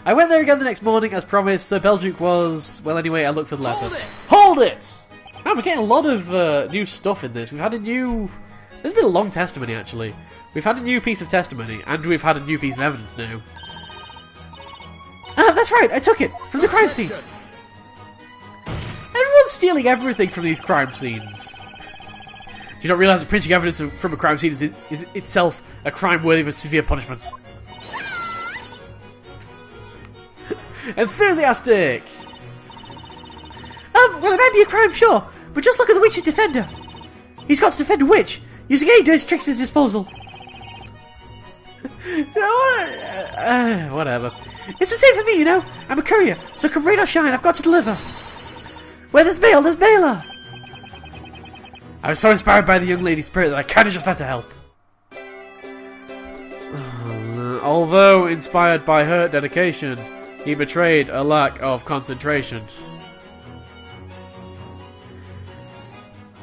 I went there again the next morning, as promised. Sir Belgique was... Well, anyway, I looked for the letter. Hold it! Man, we're getting a lot of new stuff in this. We've had a new... This has been a long testimony, actually. We've had a new piece of testimony, and we've had a new piece of evidence now. Ah, that's right, I took it! From the crime scene! Everyone's stealing everything from these crime scenes. Do you not realise that printing evidence from a crime scene is itself a crime worthy of a severe punishment? Enthusiastic! Well, it might be a crime, sure, but just look at the witch's defender. He's got to defend a witch, using any dirty tricks at his disposal. Whatever. It's the same for me, you know. I'm a courier, so come rain or shine, I've got to deliver. Where there's mail, there's mailer. I was so inspired by the young lady's spirit that I kind of just had to help. Although inspired by her dedication, he betrayed a lack of concentration.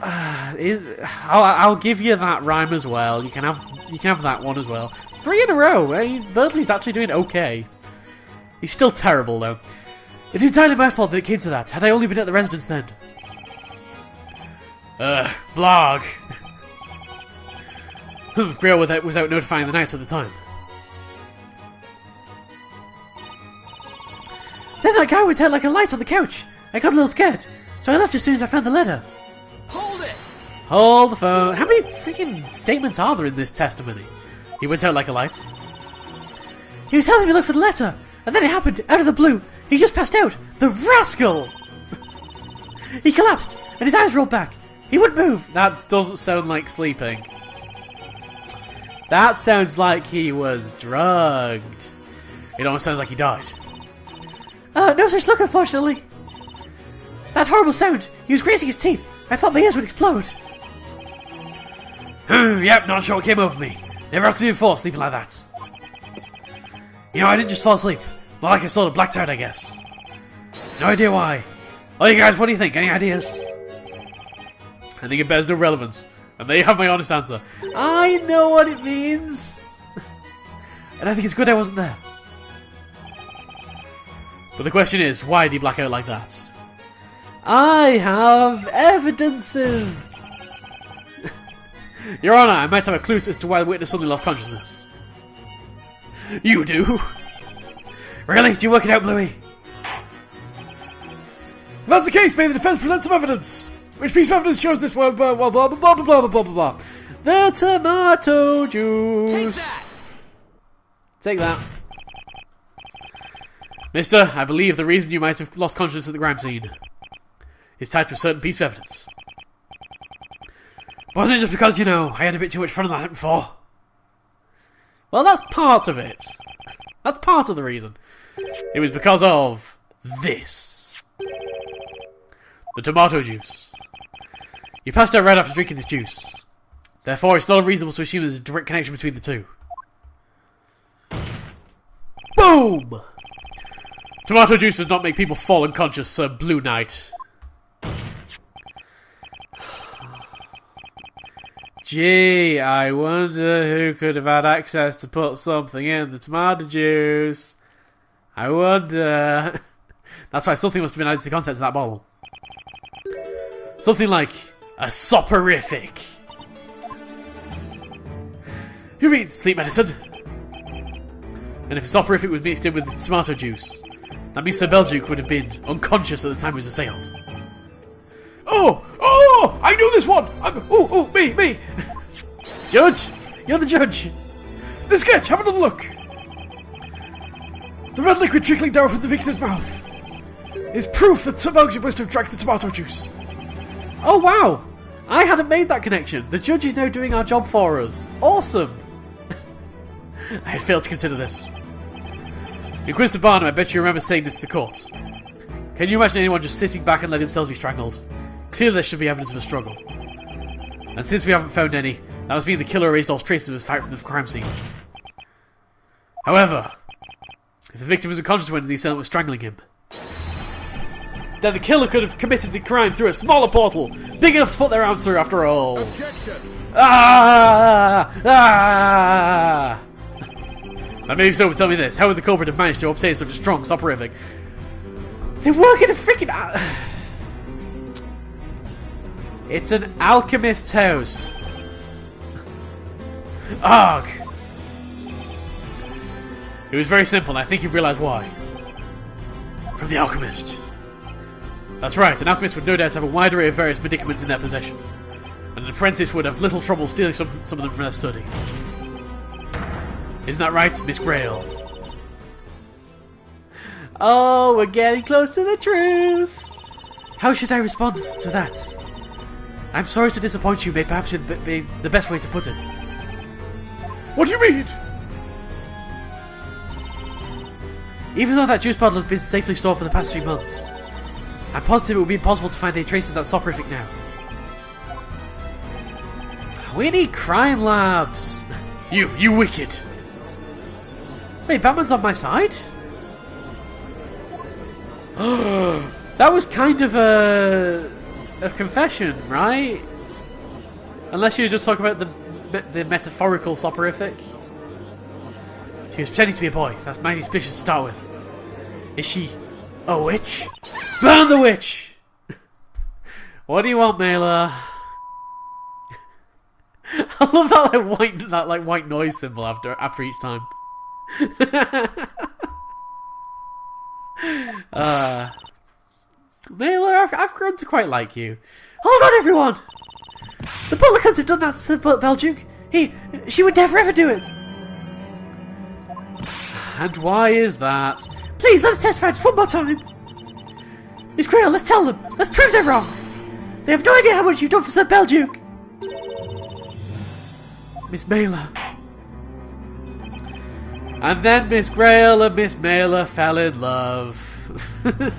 I'll give you that rhyme as well. You can have that one as well. 3 in a row. Bertley's actually doing okay. He's still terrible though. It's entirely my fault that it came to that. Had I only been at the residence then. Blog. Real without notifying the knights at the time. Then that guy went out like a light on the couch. I got a little scared, so I left as soon as I found the letter. Hold it! Hold the phone. How many freaking statements are there in this testimony? He went out like a light. He was helping me look for the letter, and then it happened, out of the blue. He just passed out. The rascal! He collapsed, and his eyes rolled back. He wouldn't move. That doesn't sound like sleeping. That sounds like he was drugged. It almost sounds like he died. No such look, unfortunately. That horrible sound. He was grazing his teeth. I thought my ears would explode. Yep, not sure what came over me. Never have to be before sleeping like that. You know, I didn't just fall asleep. More like I sort of blacked out, I guess. No idea why. Oh, you guys, what do you think? Any ideas? I think it bears no relevance. And there you have my honest answer. I know what it means. And I think it's good I wasn't there. But the question is, why did he black out like that? I have evidences! Your Honour, I might have a clue as to why the witness suddenly lost consciousness. You do? Really? Do you work it out, Bluey? If that's the case, may the defence present some evidence. Which piece of evidence shows this? Blah blah blah blah blah blah blah blah blah. The tomato juice. Take that. Take that. Mister, I believe the reason you might have lost consciousness at the crime scene is tied to a certain piece of evidence. Wasn't it just because, you know, I had a bit too much fun on that before? Well, that's part of it. That's part of the reason. It was because of this. The tomato juice. You passed out right after drinking this juice. Therefore, it's not unreasonable to assume there's a direct connection between the two. Boom! Tomato juice does not make people fall unconscious, Sir Blue Knight. Gee, I wonder who could have had access to put something in the tomato juice. I wonder... That's why something must have been added to the contents of that bottle. Something like a soporific. You mean sleep medicine? And if a soporific was mixed in with the tomato juice, that means Sir Belgique would have been unconscious at the time he was assailed. Oh! Oh! I know this one! Me! Judge! You're the judge! The sketch! Have another look! The red liquid trickling down from the victim's mouth is proof that Sir Belgique must have drank the tomato juice. Oh wow! I hadn't made that connection. The judge is now doing our job for us. Awesome! I had failed to consider this. Inquisitor Barnum, I bet you remember saying this to the court. Can you imagine anyone just sitting back and letting themselves be strangled? Clearly there should be evidence of a struggle. And since we haven't found any, that must mean the killer erased all traces of his fight from the crime scene. However, if the victim was unconscious when the assailant was strangling him, then the killer could have committed the crime through a smaller portal, big enough to put their arms through after all. Objection. Now maybe so, tell me this. How would the culprit have managed to obtain such a strong soporific? They work in a freaking... It's an alchemist's house. Ugh. It was very simple, and I think you've realised why. From the alchemist. That's right, an alchemist would no doubt have a wide array of various medicaments in their possession. And an apprentice would have little trouble stealing some of them from their study. Isn't that right, Miss Grail? Oh, we're getting close to the truth! How should I respond to that? I'm sorry to disappoint you, may perhaps be the best way to put it. What do you mean? Even though that juice bottle has been safely stored for the past 3 months, I'm positive it will be impossible to find a trace of that soporific now. We need crime labs! You wicked! Wait, Batman's on my side? That was kind of a confession, right? Unless you were just talking about the metaphorical soporific. She was pretending to be a boy. That's mighty suspicious to start with. Is she a witch? Burn the witch! What do you want, Mela? I love that white noise symbol after each time. Mela, I've grown to quite like you. Hold on, everyone! The butler couldn't have done that to Belduke. She would never ever do it. And why is that? Please, let us testify just one more time. Miss Grail, let's tell them. Let's prove they're wrong. They have no idea how much you've done for Sir Belduke. Miss Mela. And then Miss Grail and Miss Mela fell in love. Very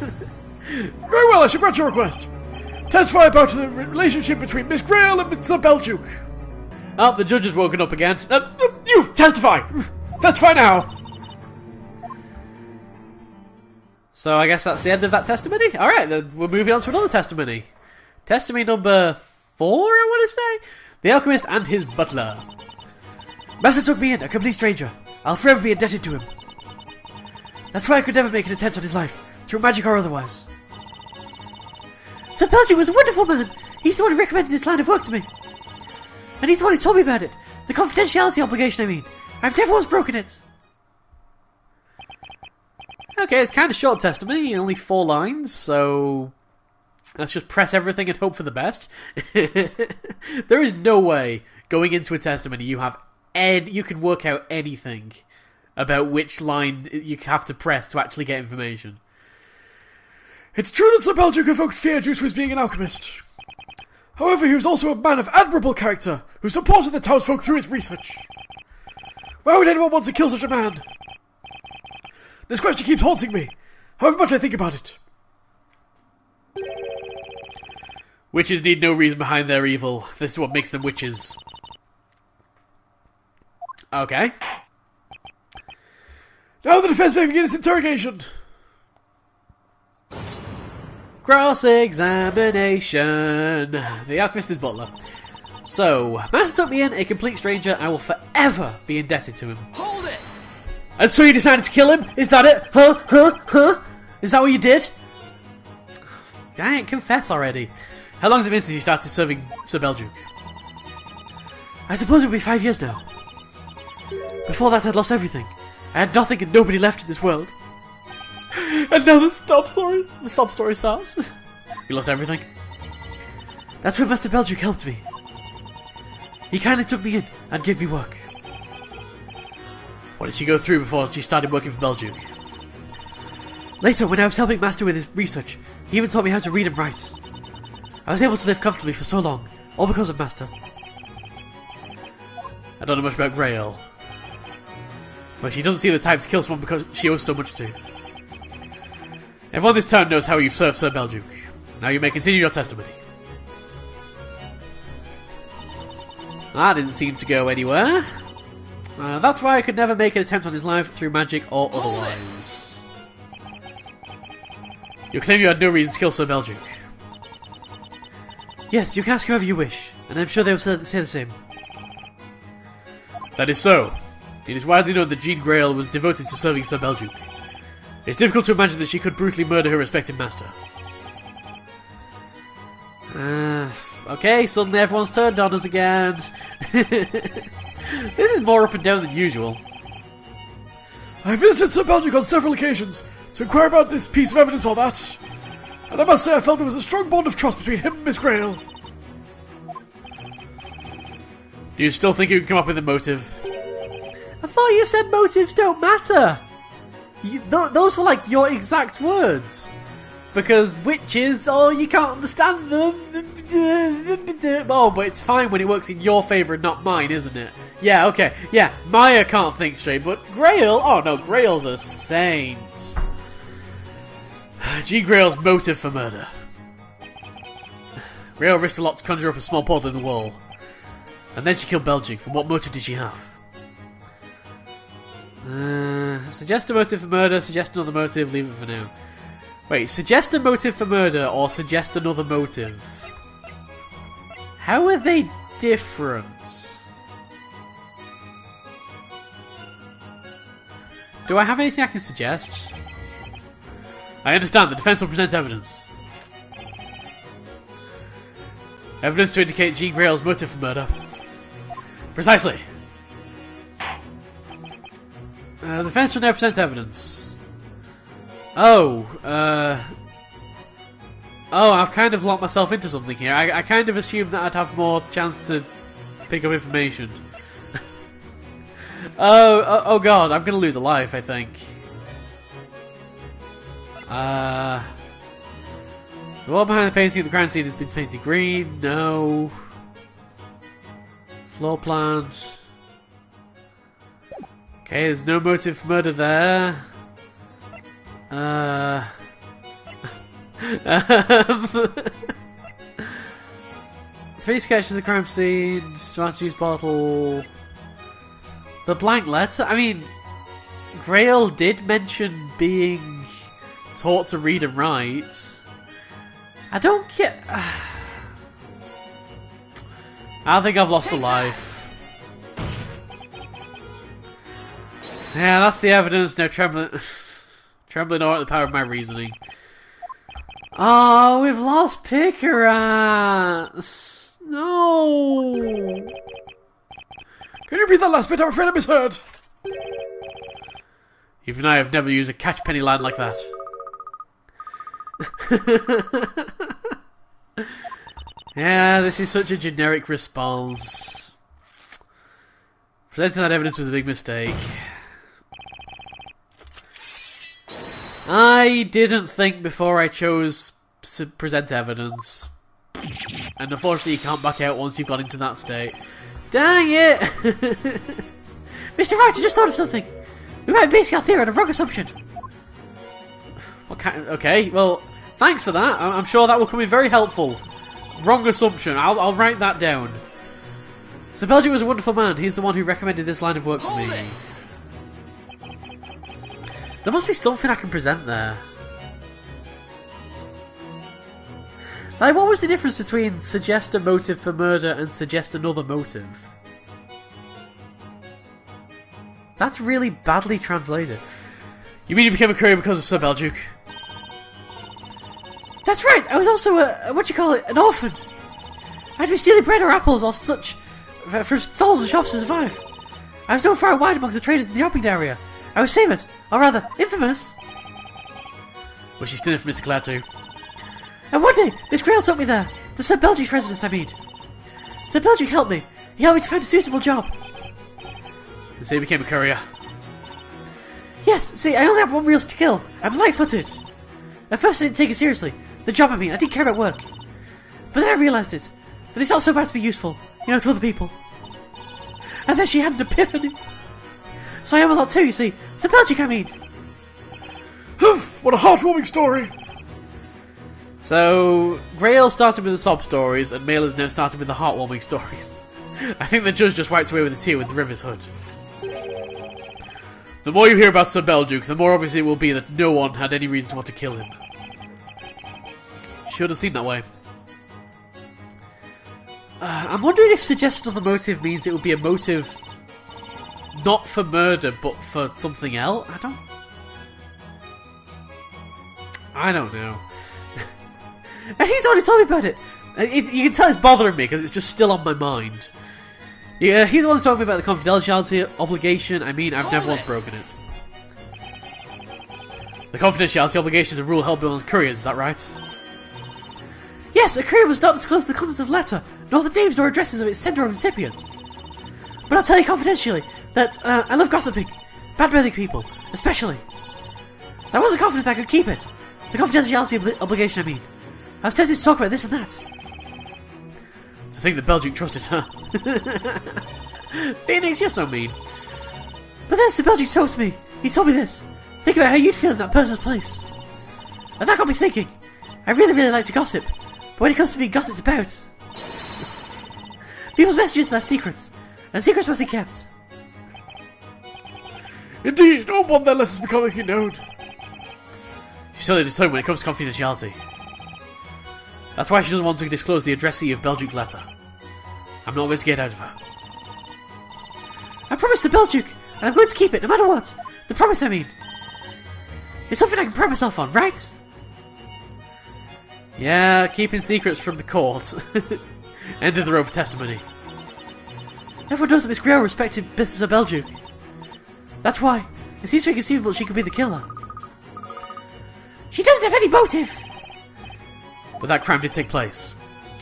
well, I shall grant your request. Testify about the relationship between Miss Grail and Sir Belduke. Oh, the judge has woken up again. You, testify! Testify now! So I guess that's the end of that testimony? Alright, then we're moving on to another testimony. Testimony number 4, I want to say? The Alchemist and his Butler. Master took me in, a complete stranger. I'll forever be indebted to him. That's why I could never make an attempt on his life, through magic or otherwise. Sir Belduke was a wonderful man. He's the one who recommended this line of work to me. And he's the one who told me about it. The confidentiality obligation, I mean. I've never once broken it. Okay, it's kind of short testimony, only 4 lines, so let's just press everything and hope for the best. There is no way going into a testimony you can work out anything about which line you have to press to actually get information. It's true that Sir Belduke evoked fear due to his being an alchemist. However, he was also a man of admirable character who supported the townsfolk through his research. Why would anyone want to kill such a man? This question keeps haunting me, however much I think about it. Witches need no reason behind their evil. This is what makes them witches. Okay. Now the defense may begin its interrogation. Cross-examination. The Alchemist is Butler. So, Master took me in, a complete stranger. I will forever be indebted to him. Hold it! And so you decided to kill him? Is that it? Huh? Is that what you did? Dang it, confess already. How long has it been since you started serving Sir Belduke? I suppose it will be 5 years now. Before that I'd lost everything. I had nothing and nobody left in this world. And now the sob story starts. You lost everything? That's where Master Belduke helped me. He kindly took me in and gave me work. What did she go through before she started working for Belduke? Later, when I was helping Master with his research, he even taught me how to read and write. I was able to live comfortably for so long, all because of Master. I don't know much about Grail. But she doesn't seem the type to kill someone because she owes so much to. Everyone in this town knows how you've served Sir Belduke. Now you may continue your testimony. That didn't seem to go anywhere. That's why I could never make an attempt on his life through magic or otherwise. You claim you had no reason to kill Sir Belduke. Yes, you can ask whoever you wish, and I'm sure they will say the same. That is so. It is widely known that Jean Grail was devoted to serving Sir Belduke. It's difficult to imagine that she could brutally murder her respected master. Okay, suddenly everyone's turned on us again. This is more up and down than usual. I visited Sir Belduke on several occasions to inquire about this piece of evidence or that, and I must say I felt there was a strong bond of trust between him and Miss Grail. Do you still think you can come up with a motive? I thought you said motives don't matter! Those were like your exact words. Because witches, oh, you can't understand them. Oh, but it's fine when it works in your favour and not mine, isn't it? Yeah, okay. Yeah, Maya can't think straight, but Grail? Oh no, Grail's a saint. Jean Grail's motive for murder. Grail risked a lot to conjure up a small portal in the wall. And then she killed Belduke. And what motive did she have? Suggest a motive for murder, suggest another motive, leave it for now. Wait, suggest a motive for murder or suggest another motive? How are they different? Do I have anything I can suggest? I understand, the defense will present evidence. Evidence to indicate Jean Grail's motive for murder. Precisely. The defense will now present evidence. Oh, I've kind of locked myself into something here. I kind of assumed that I'd have more chance to pick up information. Oh god, I'm gonna lose a life, I think. The wall behind the painting of the crime scene has been painted green. No. Floor plan. Okay, there's no motive for murder there. Three sketches of the crime scene, smart use bottle. The blank letter? I mean, Grail did mention being taught to read and write. I don't get... I think I've lost a life. Yeah, that's the evidence. Now trembling awe at the power of my reasoning. Oh, we've lost Picarat. No. Can you repeat that last bit? I'm afraid I misheard. Even I have never used a catch-penny line like that. Yeah, this is such a generic response. Presenting that evidence was a big mistake. I didn't think before I chose to present evidence. And unfortunately you can't back out once you've got into that state. Dang it! Mr. Wright, I just thought of something! We might base our theory on a wrong assumption. What kind? Okay, well, thanks for that. I'm sure that will come in very helpful. Wrong assumption. I'll write that down. So Belgium was a wonderful man. He's the one who recommended this line of work to me. There must be something I can present there. Like, what was the difference between suggest a motive for murder and suggest another motive? That's really badly translated. You mean you became a courier because of Sir Belduke? That's right! I was also an orphan! I'd been stealing bread or apples or such from stalls and shops to survive. I was known far and wide amongst the traders in the shopping area. I was famous, or rather, infamous. Was she still infamous to Claire too? And one day, Miss Grail took me there. To Sir Belduke's residence, I mean. Sir Belduke helped me. He helped me to find a suitable job. And so you became a courier? Yes, see, I only have one real skill. I'm light-footed. At first I didn't take it seriously. The job, I mean, I didn't care about work. But then I realised it. That it's not so bad to be useful, you know, to other people. And then she had an epiphany. So I am a lot too, you see. Sir Belduke, I mean. Humph, what a heartwarming story. So, Grail started with the sob stories, and Mailer's now started with the heartwarming stories. I think the judge just wiped away with a tear with River's hood. The more you hear about Sir Belduke, the more obvious it will be that no one had any reason to want to kill him. Should have seemed that way. I'm wondering if suggestion of the motive means it would be a motive not for murder, but for something else? I don't know. And he's already told me about it. You can tell it's bothering me because it's just still on my mind. Yeah, he's the one who's talking about the confidentiality obligation. I mean, I've never once broken it. The confidentiality obligation is a rule held on couriers, is that right? Yes, a courier must not disclose the contents of the letter, nor the names or addresses of its sender or recipient. But I'll tell you confidentially that I love gossiping, bad-mouthing people, especially. So I wasn't confident I could keep it. The confidentiality obligation, I mean. I was tempted to talk about this and that. To think that Belgique trusted her. Phoenix, you're so mean. But then Sir Belgique told me. He told me this. Think about how you'd feel in that person's place. And that got me thinking. I really like to gossip. But when it comes to being gossiped about... people's messages are their secrets. And secrets must be kept. Indeed, no one want their letters becoming known. She's solely determined when it comes to confidentiality. That's why she doesn't want to disclose the addressee of Belgique's letter. I'm not going to get out of her. I promised to Belgique, and I'm going to keep it, no matter what. The promise, I mean. It's something I can pride myself on, right? Yeah, keeping secrets from the court. End of the road for testimony. Everyone knows that Miss Grail respected Sir Belgique. That's why it seems inconceivable she could be the killer. She doesn't have any motive! But that crime did take place.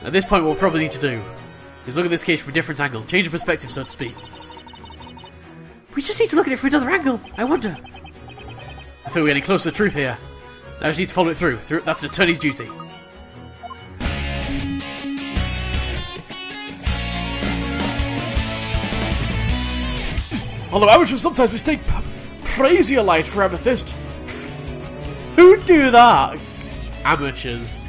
At this point, what we'll probably need to do is look at this case from a different angle, change of perspective, so to speak. We just need to look at it from another angle, I wonder. I feel we're getting close to the truth here. Now we just need to follow it through. That's an attorney's duty. Although amateurs sometimes mistake prasiolite for amethyst. Who'd do that? Amateurs.